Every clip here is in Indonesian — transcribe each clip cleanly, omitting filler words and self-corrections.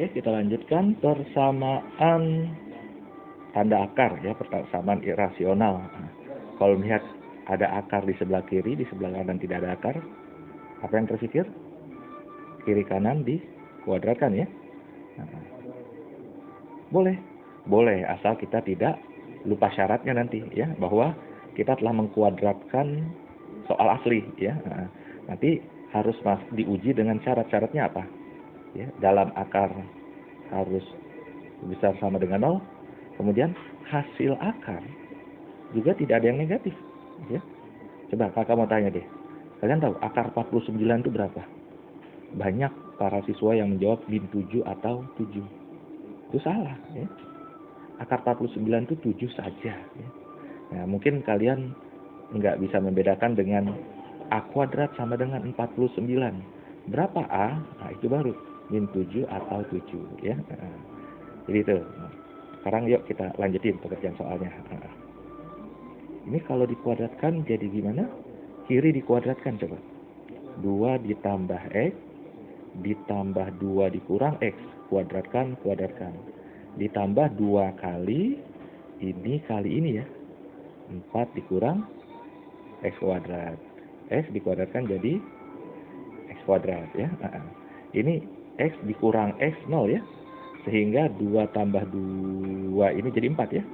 Oke, kita lanjutkan persamaan tanda akar ya, persamaan irasional. Nah, kalau melihat ada akar di sebelah kiri, di sebelah kanan tidak ada akar, apa yang terpikir? Kiri kanan dikuadratkan ya. Nah, boleh asal kita tidak lupa syaratnya nanti ya, bahwa kita telah mengkuadratkan soal asli ya. Nah, nanti harus diuji dengan syarat-syaratnya apa ya, dalam akar harus besar sama dengan 0. Kemudian hasil akar juga tidak ada yang negatif ya. Coba kakak mau tanya deh, kalian tahu akar 49 itu berapa? Banyak para siswa yang menjawab min 7 atau 7. Itu salah ya. Akar 49 itu 7 saja ya. Nah, mungkin kalian nggak bisa membedakan dengan A kuadrat sama dengan 49. Berapa A? Nah, itu baru min 7 atau 7 ya. Nah, jadi itu. Sekarang yuk kita lanjutin pekerjaan soalnya. Nah, ini kalau dikuadratkan jadi gimana? Kiri dikuadratkan coba. 2 ditambah X ditambah 2 dikurang X. Kuadratkan. Ditambah 2 kali ini kali ini ya. 4 dikurang X kuadrat. X dikuadratkan jadi X kuadrat ya. Ini X dikurang X 0 ya. Sehingga 2 tambah 2 ini jadi 4 ya.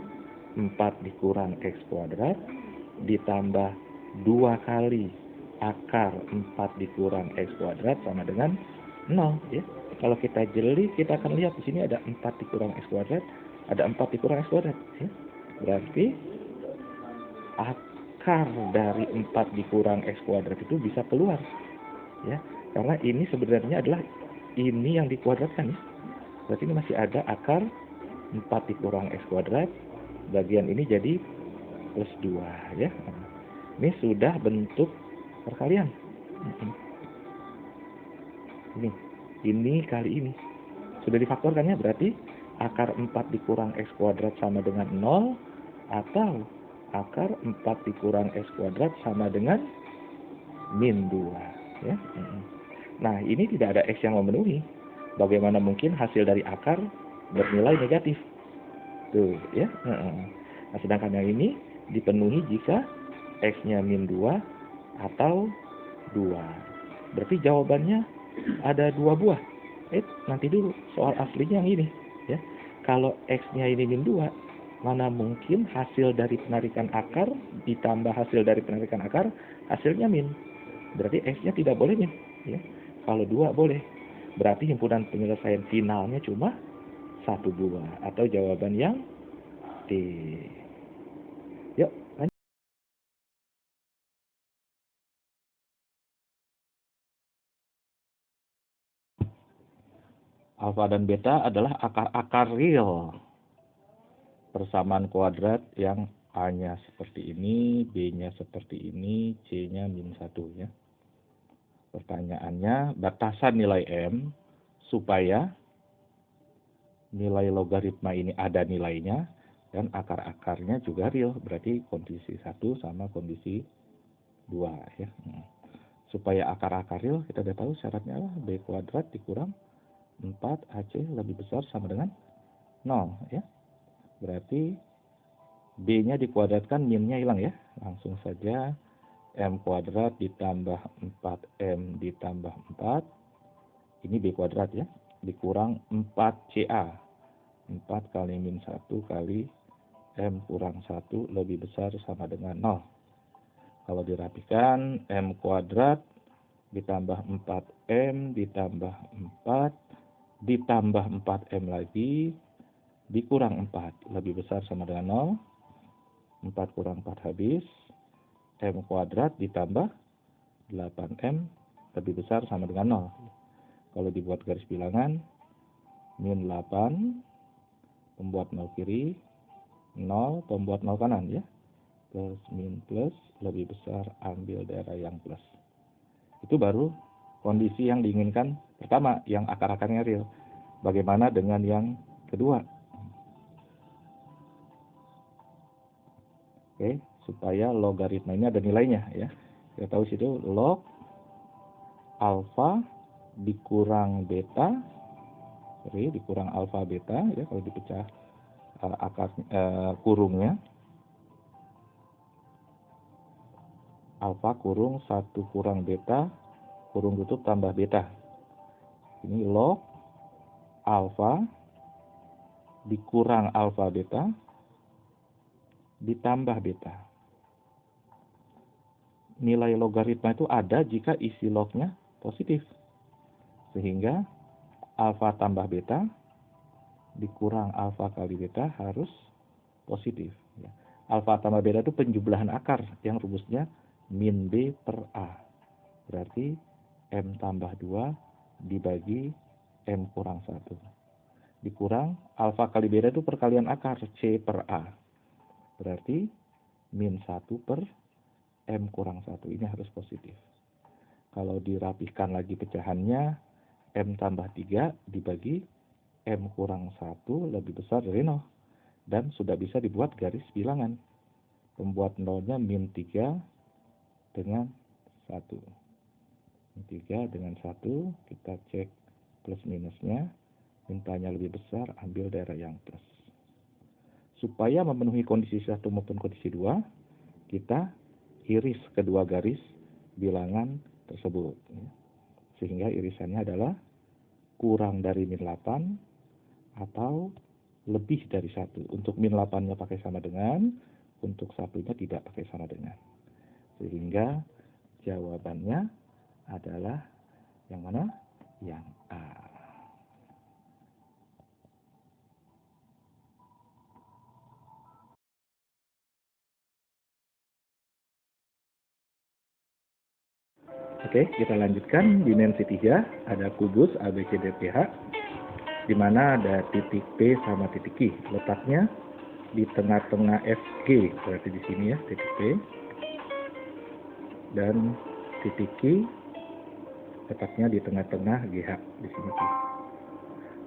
4 dikurang X kuadrat ditambah 2 kali akar 4 dikurang X kuadrat sama dengan 0 ya. Kalau kita jeli kita akan lihat di sini ada 4 dikurang X kuadrat, ada 4 dikurang X kuadrat ya. Berarti akar dari 4 dikurang X kuadrat itu bisa keluar ya. Karena ini sebenarnya adalah ini yang dikuadratkan ya. Berarti ini masih ada akar 4 dikurang X kuadrat, bagian ini jadi plus 2 ya. Ini sudah bentuk perkalian. Ini kali ini. Sudah difaktorkan ya, berarti akar 4 dikurang X kuadrat sama dengan 0 atau akar 4 dikurang X kuadrat sama dengan min 2 ya. Nah, ini tidak ada X yang memenuhi. Bagaimana mungkin hasil dari akar bernilai negatif? Tuh, ya. Nah, sedangkan yang ini dipenuhi jika X-nya min 2 atau 2. Berarti jawabannya ada 2 buah. Nanti dulu soal aslinya yang ini, ya. Kalau X-nya ini min 2, mana mungkin hasil dari penarikan akar ditambah hasil dari penarikan akar, hasilnya min. Berarti X-nya tidak boleh min, ya. Kalau 2 boleh. Berarti himpunan penyelesaian finalnya cuma 1 buah atau jawaban yang D. Yuk, lanjut. Alfa dan beta adalah akar-akar real. Persamaan kuadrat yang A-nya seperti ini, B-nya seperti ini, C-nya min 1 ya. Pertanyaannya, batasan nilai M supaya nilai logaritma ini ada nilainya dan akar-akarnya juga real. Berarti kondisi 1 sama kondisi 2 ya. Supaya akar-akar real kita udah tahu syaratnya adalah B kuadrat dikurang 4AC lebih besar sama dengan 0 ya. Berarti B-nya dikuadratkan, min-nya hilang ya. Langsung saja M kuadrat ditambah 4M ditambah 4. Ini B kuadrat ya. Dikurang 4CA. 4 kali min 1 kali M kurang 1 lebih besar sama dengan 0. Kalau dirapikan, M kuadrat ditambah 4M ditambah 4 ditambah 4M lagi dikurang 4 lebih besar sama dengan 0. 4 kurang 4 habis. M kuadrat ditambah 8M lebih besar sama dengan 0. Kalau dibuat garis bilangan, min 8 pembuat 0 kiri, 0 pembuat 0 kanan ya. Plus min plus lebih besar ambil daerah yang plus. Itu baru kondisi yang diinginkan pertama, yang akar-akarnya real. Bagaimana dengan yang kedua? Oke, supaya logaritma ini ada nilainya ya. Kita tahu situ log alfa dikurang beta sorry, dikurang alfa beta ya kalau dipecah akar kurungnya. Alfa kurung 1 kurang beta kurung tutup tambah beta. Ini log alfa dikurang alfa beta ditambah beta. Nilai logaritma itu ada jika isi lognya positif. Sehingga alfa tambah beta dikurang alfa kali beta harus positif. Alfa tambah beta itu penjumlahan akar yang rumusnya min B per A. Berarti M tambah 2 dibagi M kurang 1. Dikurang alfa kali beta itu perkalian akar C per A. Berarti min 1 per M kurang 1. Ini harus positif. Kalau dirapihkan lagi pecahannya, M tambah 3 dibagi M kurang 1 lebih besar dari 0. Dan sudah bisa dibuat garis bilangan. Pembuat nolnya min 3 dengan 1. Min 3 dengan 1, kita cek plus minusnya. Mintanya lebih besar, ambil daerah yang plus. Supaya memenuhi kondisi 1 maupun kondisi 2, kita iris kedua garis bilangan tersebut. Sehingga irisannya adalah kurang dari min 8 atau lebih dari 1. Untuk min 8-nya pakai sama dengan, untuk 1-nya tidak pakai sama dengan. Sehingga jawabannya adalah yang mana? Yang A. Oke, kita lanjutkan. Dimensi 3, ada kubus ABCDPH, di mana ada titik P sama titik Q. Letaknya di tengah-tengah FG, berarti di sini ya, titik P. Dan titik Q letaknya di tengah-tengah GH, di sini Q.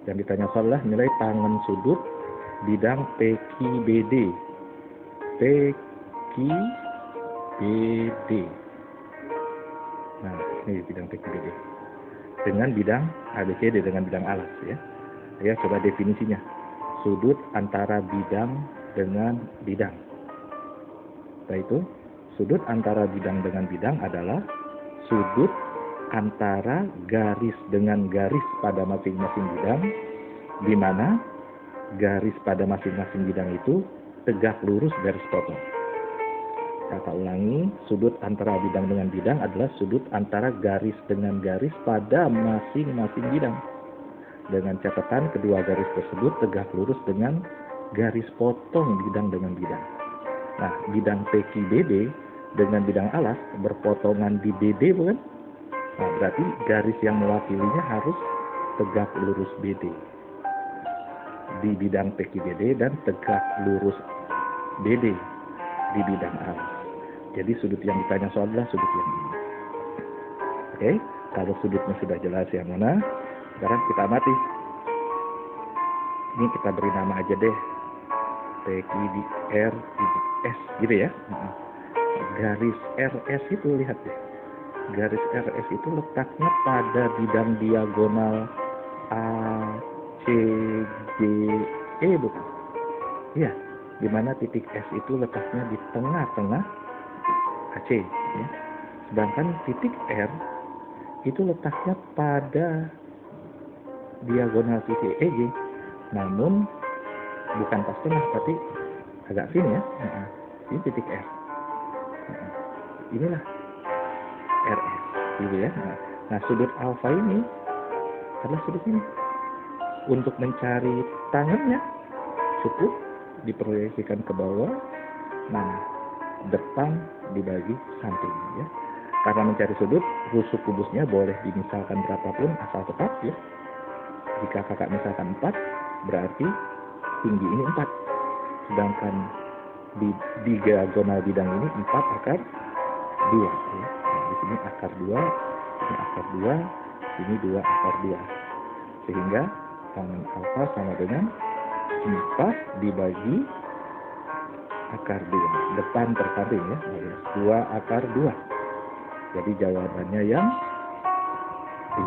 Yang ditanya soal adalah nilai tangen sudut bidang PQBD. PQBD. Nah, ini bidang PQBD. Dengan bidang ABCD, dengan bidang alas ya. Ya, coba definisinya. Sudut antara bidang dengan bidang. Yaitu, sudut antara bidang dengan bidang adalah sudut antara garis dengan garis pada masing-masing bidang, di mana garis pada masing-masing bidang itu tegak lurus garis potong. Kata ulangi, sudut antara bidang dengan bidang adalah sudut antara garis dengan garis pada masing-masing bidang. Dengan catatan kedua garis tersebut tegak lurus dengan garis potong bidang dengan bidang. Nah, bidang PQBD dengan bidang alas berpotongan di BD bukan? Nah, berarti garis yang mewakilinya harus tegak lurus BD. Di bidang PQBD dan tegak lurus BD di bidang alas. Jadi sudut yang ditanya soal adalah sudut yang ini. Oke, kalau sudutnya sudah jelas yang mana, sekarang kita amati. Ini kita beri nama aja deh. PQR S gitu ya. Garis RS itu lihat deh. Garis RS itu letaknya pada bidang diagonal ACDE bukan? Iya, di mana titik S itu letaknya di tengah-tengah AC ya. Sedangkan titik R itu letaknya pada diagonal titik EG, namun bukan pas tengah tapi agak sini ya. Ini titik R. Inilah RS gitu ya. Nah, sudut alfa ini adalah sudut ini. Untuk mencari tangannya cukup diproyeksikan ke bawah. Nah, depan dibagi samping ya. Karena mencari sudut, rusuk kubusnya boleh dimisalkan berapapun asal tepat ya. Jika kakak misalkan 4, berarti tinggi ini 4. Sedangkan di diagonal bidang ini 4 akar 2 ya. Nah, di sini akar 2, ini akar 2, ini 2 akar 2. Sehingga tangan alfa sama dengan 4 dibagi akar 2. Depan tersamping ya, alias 2 akar 2. Jadi jawabannya yang B.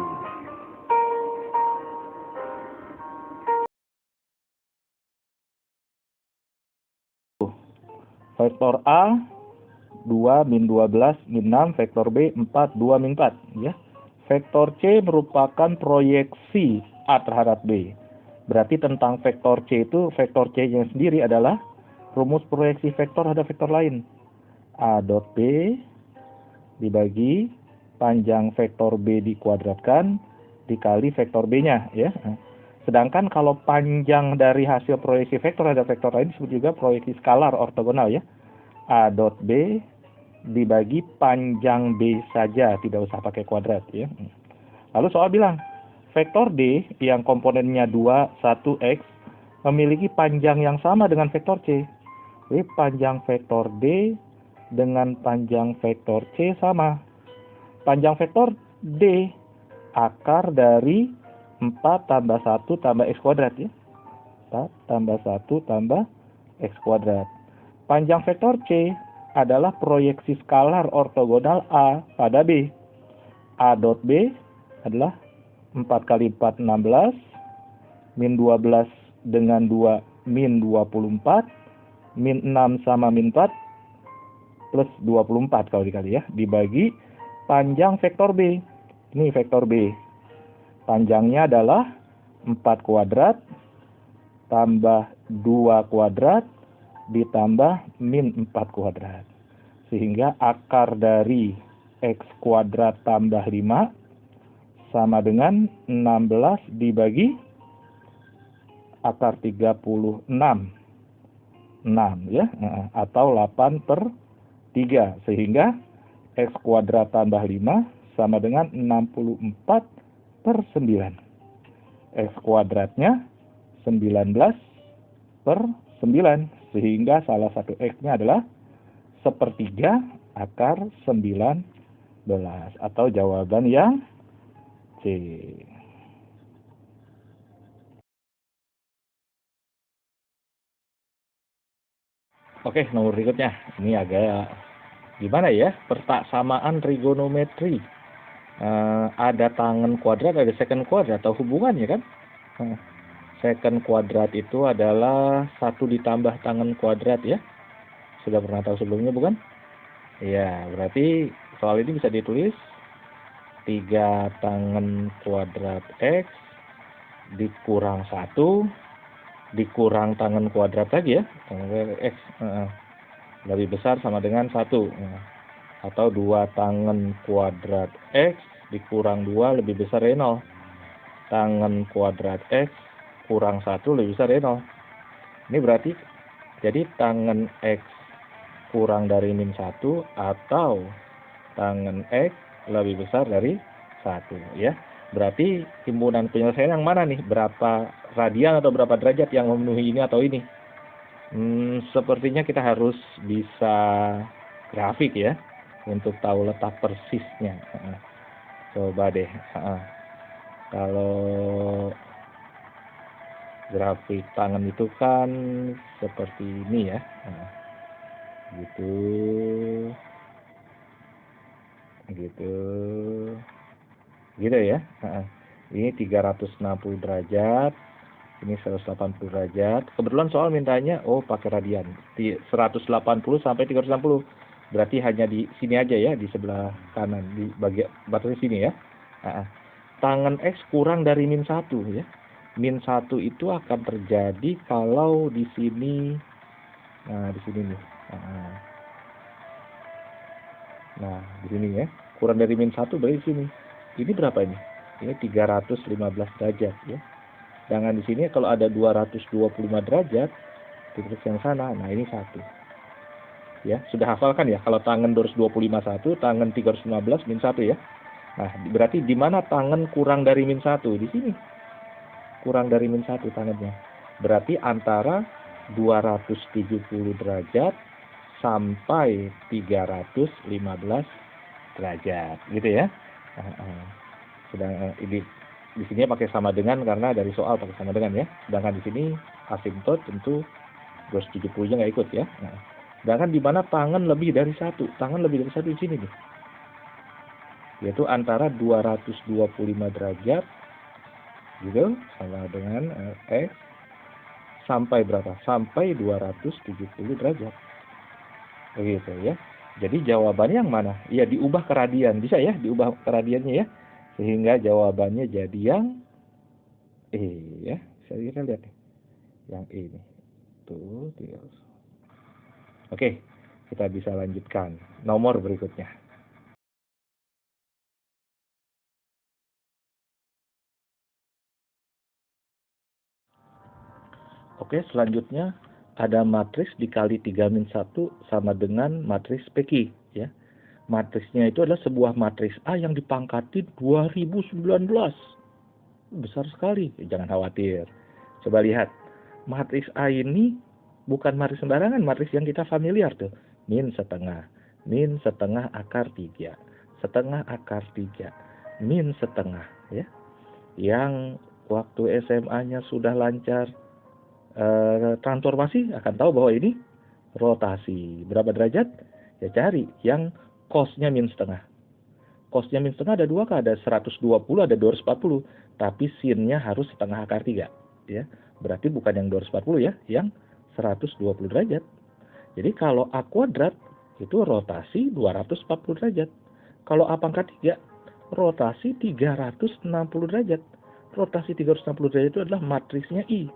Vektor A 2 min 12 min 6, vektor B 4 2 min 4 ya. Vektor C merupakan proyeksi A terhadap B. Berarti tentang vektor C itu, vektor C-nya sendiri adalah rumus proyeksi vektor terhadap vektor lain. A dot B dibagi panjang vektor B dikuadratkan dikali vektor B-nya ya. Sedangkan kalau panjang dari hasil proyeksi vektor terhadap vektor lain disebut juga proyeksi skalar ortogonal ya. A dot B dibagi panjang B saja, tidak usah pakai kuadrat ya. Lalu soal bilang, vektor D yang komponennya 2, 1, X memiliki panjang yang sama dengan vektor C. Jadi panjang vektor D dengan panjang vektor C sama. Panjang vektor D akar dari 4 tambah 1 tambah X kuadrat ya. 4 tambah 1 tambah X kuadrat. Panjang vektor C adalah proyeksi skalar ortogonal A pada B. A dot B adalah 4 kali 4, 16. Min 12 dengan 2, min 24. Min 6 sama min 4. Plus 24 kalau dikali ya. Dibagi panjang vektor B. Ini vektor B. Panjangnya adalah 4 kuadrat tambah 2 kuadrat ditambah min 4 kuadrat. Sehingga akar dari X kuadrat tambah 5 sama dengan 16 dibagi akar 36. 6 ya, atau 8 per 3. Sehingga X kuadrat tambah 5 sama dengan 64 per 9. X kuadratnya 19 per 9. Sehingga salah satu X-nya adalah 1/3 akar 19. Atau jawaban yang C. Oke, nomor berikutnya. Ini agak gimana ya? Persamaan trigonometri. Ada tangen kuadrat, ada secant kuadrat, atau hubungannya kan? Secant kuadrat itu adalah 1 ditambah tangen kuadrat ya. Sudah pernah tahu sebelumnya bukan? Iya, berarti soal ini bisa ditulis 3 tangen kuadrat X dikurang 1 dikurang tangen kuadrat lagi ya. Tangen kuadrat X lebih besar sama dengan 1. Atau 2 tangen kuadrat X dikurang 2 lebih besar dari 0. Tangen kuadrat X kurang 1 lebih besar dari 0. Ini berarti jadi tangen X kurang dari min 1 atau tangen X lebih besar dari 1 ya. Berarti timbunan penyelesaian yang mana nih? Berapa radian atau berapa derajat yang memenuhi ini atau ini? Sepertinya kita harus bisa grafik ya untuk tahu letak persisnya. Coba deh. Kalau grafik tangan itu kan seperti ini ya. Gitu. Gitu ya. Ini 360 derajat. Ini 180 derajat. Kebetulan soal mintanya pakai radian. 180 sampai 360. Berarti hanya di sini aja ya, di sebelah kanan, di bagian batasnya sini ya. Tangen X kurang dari min 1 ya. Min 1 itu akan terjadi kalau di sini, di sini nih. Di sini ya. Kurang dari min 1 berarti di sini. Ini berapa ini? Ini 315 derajat ya. Sedangkan di sini kalau ada 225 derajat, titik yang sana, ini 1. Ya, sudah hafalkan ya, kalau tangen 225 1, tangen 315 min 1 ya. Berarti di mana tangen kurang dari min 1? Di sini. Kurang dari min 1 tangennya. Berarti antara 270 derajat sampai 315 derajat, gitu ya. Sedang ini di sini pakai sama dengan karena dari soal pakai sama dengan ya. Sedangkan di sini asimtot tentu 270-nya nggak ikut ya. Sedangkan di mana tangen lebih dari 1? Tangen lebih dari 1 di sini nih. Yaitu antara 225 derajat gitu sama dengan X sampai berapa? Sampai 270 derajat. Begitu ya. Jadi jawabannya yang mana? Ya diubah ke radian. Bisa ya diubah ke radiannya ya. Sehingga jawabannya jadi yang E ya. Saya kita lihat nih. Yang E nih. Tuh, terus. Oke, kita bisa lanjutkan. Nomor berikutnya. Oke, selanjutnya ada matriks dikali 3-1 sama dengan matriks PQ ya. Matriksnya itu adalah sebuah matriks A yang dipangkatin 2019. Besar sekali, jangan khawatir. Coba lihat, matriks A ini bukan matriks sembarangan, matriks yang kita familiar tuh. Min setengah akar 3, setengah akar 3, min setengah ya. Yang waktu SMA-nya sudah lancar transformasi akan tahu bahwa ini rotasi. Berapa derajat? Ya cari yang cos-nya min setengah. Cos-nya min setengah ada 2 kah? Ada 120, ada 240. Tapi sin-nya harus setengah akar 3. Ya. Berarti bukan yang 240 ya, yang 120 derajat. Jadi kalau A kuadrat itu rotasi 240 derajat. Kalau A pangkat 3, rotasi 360 derajat. Rotasi 360 derajat itu adalah matriksnya I.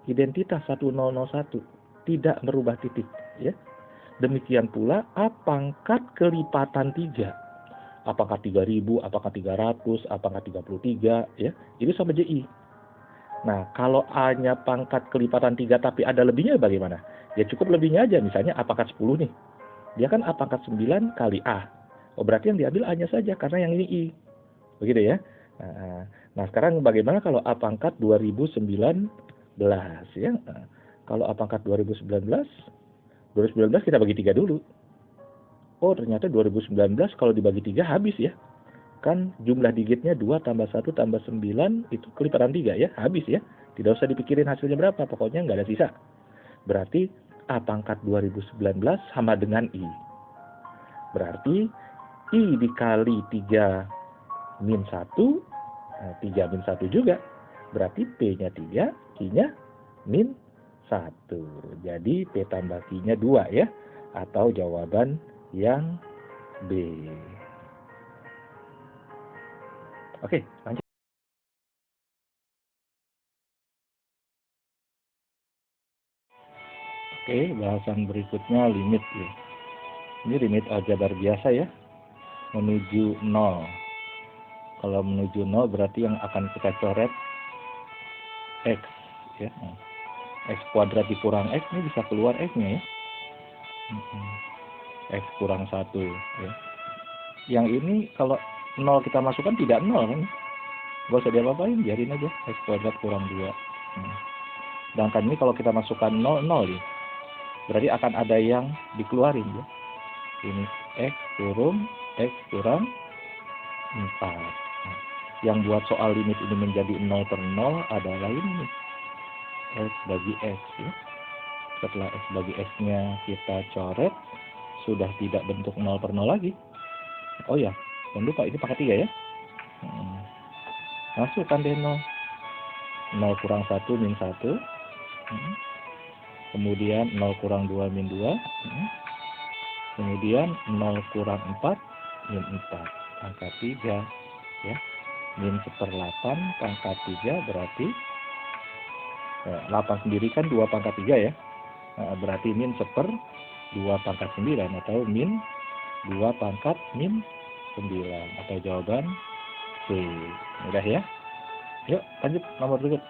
Identitas 1001. Tidak merubah titik. Ya. Demikian pula A pangkat kelipatan 3. Apakah 3000, apakah 300, apakah 33, ya. Itu sama JI. Nah, kalau A-nya pangkat kelipatan 3 tapi ada lebihnya bagaimana? Ya cukup lebihnya aja, misalnya A pangkat 10 nih. Dia kan A pangkat 9 kali A. Oh, berarti yang diambil A-nya saja, karena yang ini I. Begitu ya. Nah, sekarang bagaimana kalau A pangkat 2019, ya. Kalau A pangkat 2019 kita bagi 3 dulu. Oh, ternyata 2019 kalau dibagi 3 habis ya. Kan jumlah digitnya 2 tambah 1 tambah 9 itu kelipatan 3 ya. Habis ya. Tidak usah dipikirin hasilnya berapa. Pokoknya nggak ada sisa. Berarti A pangkat 2019 sama dengan I. Berarti I dikali 3 min 1. Nah, 3 min 1 juga. Berarti P-nya 3, I-nya min 1. Jadi P tambah Q-nya 2 ya. Atau jawaban yang B. Oke, lanjut. Oke, bahasan berikutnya limit ya. Ini limit aljabar biasa ya. Menuju 0. Kalau menuju 0 berarti yang akan kita coret X ya. X kuadrat dikurang X ini bisa keluar X-nya ya. X kurang 1 ya. Yang ini kalau 0 kita masukkan tidak 0 kan. Gak usah diapa-apain, biarin aja. X kuadrat kurang 2. Sedangkan ini kalau kita masukkan 0, 0 ya. Berarti akan ada yang dikeluarin ya. Ini X kurang 4. Nah, yang buat soal limit ini menjadi 0 per 0 adalah ini nih. X bagi X ya. Setelah X bagi X-nya kita coret, sudah tidak bentuk 0 per 0 lagi. Oh ya, jangan lupa ini pangkat 3 ya. Masukkan deh 0. 0 kurang 1 min 1. Kemudian 0 kurang 2 min 2. Kemudian 0 kurang 4 min 4. Pangkat 3 ya. Min 1/8 pangkat 3 berarti 8 sendiri kan 2 pangkat 3 ya. Berarti min 1/2 pangkat 9 atau min 2 pangkat min 9 atau jawaban C. Mudah ya. Yuk lanjut nomor berikut.